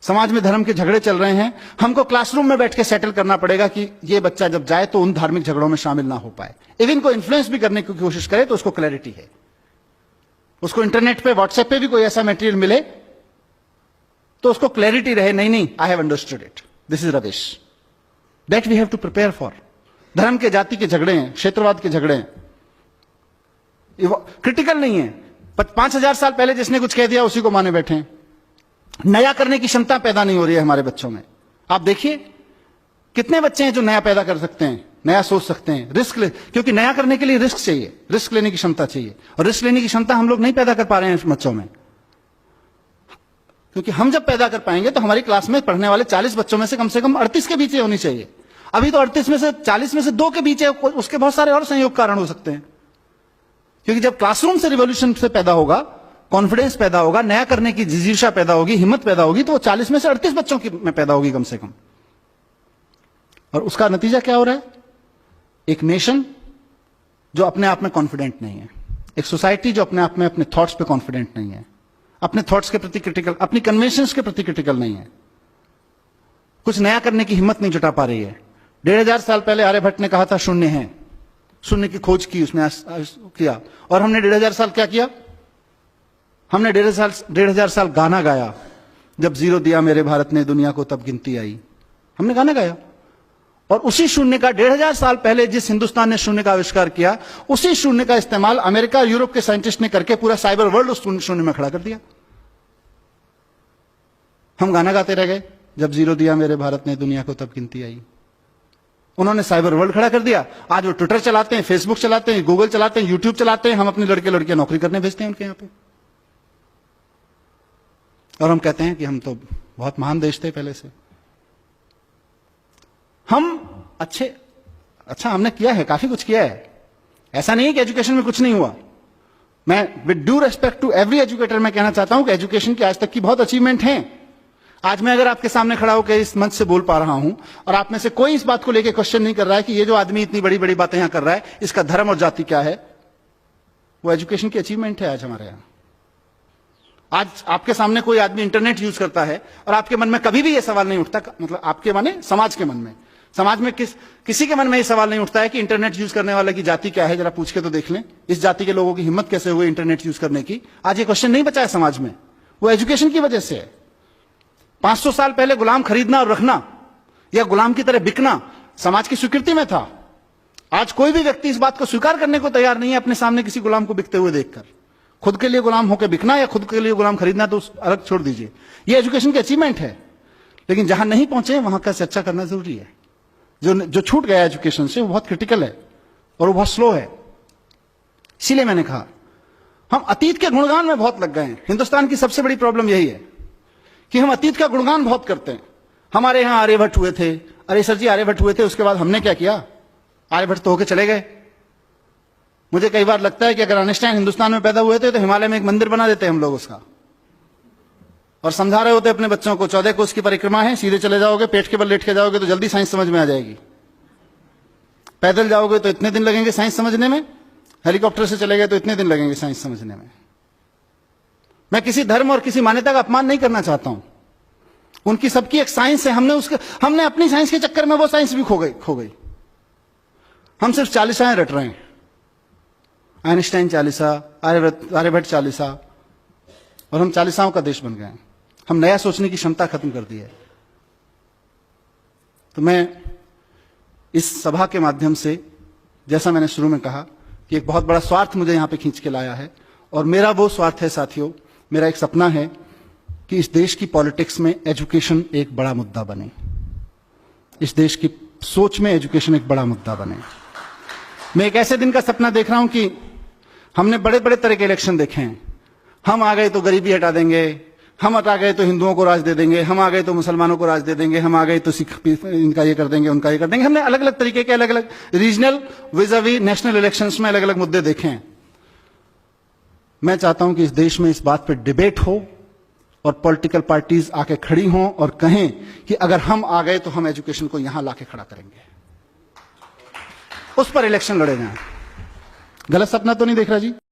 समाज में धर्म के झगड़े चल रहे हैं, हमको क्लासरूम में बैठ के सेटल करना पड़ेगा कि ये बच्चा जब जाए तो उन धार्मिक झगड़ों में शामिल ना हो पाए। इवन को इन्फ्लुएंस भी करने की कोशिश करे तो उसको क्लैरिटी है, उसको इंटरनेट पे व्हाट्सएप पे भी कोई ऐसा मटेरियल मिले तो उसको क्लैरिटी रहे, नहीं I have understood it, this is Ravish, that we have to prepare for. धर्म के जाति के झगड़े हैं, क्षेत्रवाद के झगड़े हैं, क्रिटिकल नहीं है। 5000 साल पहले जिसने कुछ कह दिया उसी को माने बैठे हैं। नया करने की क्षमता पैदा नहीं हो रही है हमारे बच्चों में। आप देखिए कितने बच्चे हैं जो नया पैदा कर सकते हैं, नया सोच सकते हैं, क्योंकि नया करने के लिए रिस्क चाहिए, रिस्क लेने की क्षमता चाहिए, और रिस्क लेने की क्षमता हम लोग नहीं पैदा कर पा रहे हैं बच्चों में। क्योंकि हम जब पैदा कर पाएंगे तो हमारी क्लास में पढ़ने वाले 40 बच्चों में से कम 38 के बीच होनी चाहिए। अभी तो 38 में से 40 में से 2 के बीच है, उसके बहुत सारे और संयोग कारण हो सकते हैं। क्योंकि जब क्लासरूम से रिवॉल्यूशन से पैदा होगा, कॉन्फिडेंस पैदा होगा, नया करने की जिज्ञासा पैदा होगी, हिम्मत पैदा होगी, तो वो 40 में से 38 बच्चों की में पैदा होगी कम से कम। और उसका नतीजा क्या हो रहा है? एक नेशन जो अपने आप में कॉन्फिडेंट नहीं है, एक सोसाइटी जो अपने आप में अपने थॉट्स पे कॉन्फिडेंट नहीं है, अपने थॉट्स के प्रति क्रिटिकल, अपनी कन्वेंशंस के प्रति क्रिटिकल नहीं है, कुछ नया करने की हिम्मत नहीं जुटा पा रही है। 1500 साल पहले आर्यभट्ट ने कहा था शून्य है, शून्य की खोज की उसने किया, और हमने 1500 साल क्या किया? हमने 1500 साल गाना गाया, जब जीरो दिया मेरे भारत ने दुनिया को तब गिनती आई। हमने गाना गाया, और उसी शून्य का 1500 साल पहले जिस हिंदुस्तान ने शून्य का आविष्कार किया, उसी शून्य का इस्तेमाल अमेरिका यूरोप के साइंटिस्ट ने करके पूरा साइबर वर्ल्ड उस शून्य में खड़ा कर दिया। हम गाना गाते रह गए, जब जीरो दिया मेरे भारत ने दुनिया को तब गिनती आई। उन्होंने साइबर वर्ल्ड खड़ा कर दिया। आज वो ट्विटर चलाते हैं, फेसबुक चलाते हैं, गूगल चलाते हैं, यूट्यूब चलाते हैं, हम अपने लड़के लड़कियां नौकरी करने भेजते हैं उनके यहां पे, और हम कहते हैं कि हम तो बहुत महान देश थे पहले से। हम अच्छा हमने किया है, काफी कुछ किया है, ऐसा नहीं है कि एजुकेशन में कुछ नहीं हुआ। मैं with due respect to every educator मैं कहना चाहता हूं कि एजुकेशन की आज तक की बहुत अचीवमेंट है। आज मैं अगर आपके सामने खड़ा होकर इस मंच से बोल पा रहा हूं और आप में से कोई इस बात को लेकर क्वेश्चन नहीं कर रहा है कि ये जो आदमी इतनी बड़ी बड़ी बातें यहां कर रहा है, इसका धर्म और जाति क्या है, वो एजुकेशन की अचीवमेंट है आज हमारे यहां। आज आपके सामने कोई आदमी इंटरनेट यूज करता है और आपके मन में कभी भी यह सवाल नहीं उठता, मतलब आपके माने समाज के मन में, समाज में किसी के मन में यह सवाल नहीं उठता है कि इंटरनेट यूज करने वाले की जाति क्या है, जरा पूछ के तो देख लें, इस जाति के लोगों की हिम्मत कैसे हुई इंटरनेट यूज करने की। आज ये क्वेश्चन नहीं बचा है समाज में, वो एजुकेशन की वजह से है। 500 साल पहले गुलाम खरीदना और रखना या गुलाम की तरह बिकना समाज की स्वीकृति में था। आज कोई भी व्यक्ति इस बात को स्वीकार करने को तैयार नहीं है अपने सामने किसी गुलाम को बिकते हुए देखकर। खुद के लिए गुलाम होकर बिकना या खुद के लिए गुलाम खरीदना तो अलग छोड़ दीजिए, ये एजुकेशन की अचीवमेंट है। लेकिन जहां नहीं पहुंचे वहां का चर्चा करना जरूरी है। जो छूट गया एजुकेशन से वो बहुत क्रिटिकल है और वो बहुत स्लो है। इसीलिए मैंने कहा हम अतीत के गुणगान में बहुत लग गए हैं। हिंदुस्तान की सबसे बड़ी प्रॉब्लम यही है कि हम अतीत का गुणगान बहुत करते हैं। हमारे यहां आर्यभट्ट हुए थे, अरे सर जी आर्यभट्ट हुए थे, उसके बाद हमने क्या किया? आर्यभट्ट तो होके चले गए। मुझे कई बार लगता है कि अगर आइंस्टाइन हिंदुस्तान में पैदा हुए थे तो हिमालय में एक मंदिर बना देते हम लोग उसका, और समझा रहे होते अपने बच्चों को 14 कोस की परिक्रमा है, सीधे चले जाओगे, पेट के बल लेट के जाओगे तो जल्दी साइंस समझ में आ जाएगी। पैदल जाओगे तो इतने दिन लगेंगे साइंस समझने में, हेलीकॉप्टर से चले गए तो इतने दिन लगेंगे साइंस समझने में। मैं किसी धर्म और किसी मान्यता का अपमान नहीं करना चाहता हूं, उनकी सबकी एक साइंस है। हमने अपनी साइंस के चक्कर में वो साइंस भी खो गई। हम सिर्फ 40 रट रहे हैं, आइंस्टाइन 40, आर्यभट्ट 40, और हम 40 का देश बन गए हैं। हम नया सोचने की क्षमता खत्म कर दी है। तो मैं इस सभा के माध्यम से, जैसा मैंने शुरू में कहा कि एक बहुत बड़ा स्वार्थ मुझे यहां पे खींच के लाया है, और मेरा वो स्वार्थ है साथियों, मेरा एक सपना है कि इस देश की पॉलिटिक्स में एजुकेशन एक बड़ा मुद्दा बने, इस देश की सोच में एजुकेशन एक बड़ा मुद्दा बने। मैं एक ऐसे दिन का सपना देख रहा हूं कि हमने बड़े बड़े तरह के इलेक्शन देखे हैं। हम आ गए तो गरीबी हटा देंगे, हम हटा गए तो हिंदुओं को राज दे देंगे, हम आ गए तो मुसलमानों को राज दे देंगे, हम आ गए तो सिख इनका ये कर देंगे, उनका ये कर देंगे। हमने अलग अलग तरीके के अलग अलग रीजनल विज़ावी नेशनल इलेक्शंस में अलग अलग मुद्दे देखे हैं। मैं चाहता हूं कि इस देश में इस बात पर डिबेट हो और पॉलिटिकल पार्टीज आके खड़ी हों और कहें कि अगर हम आ गए तो हम एजुकेशन को यहां लाके खड़ा करेंगे, उस पर इलेक्शन लड़े जाएं। गलत सपना तो नहीं देख रहा जी?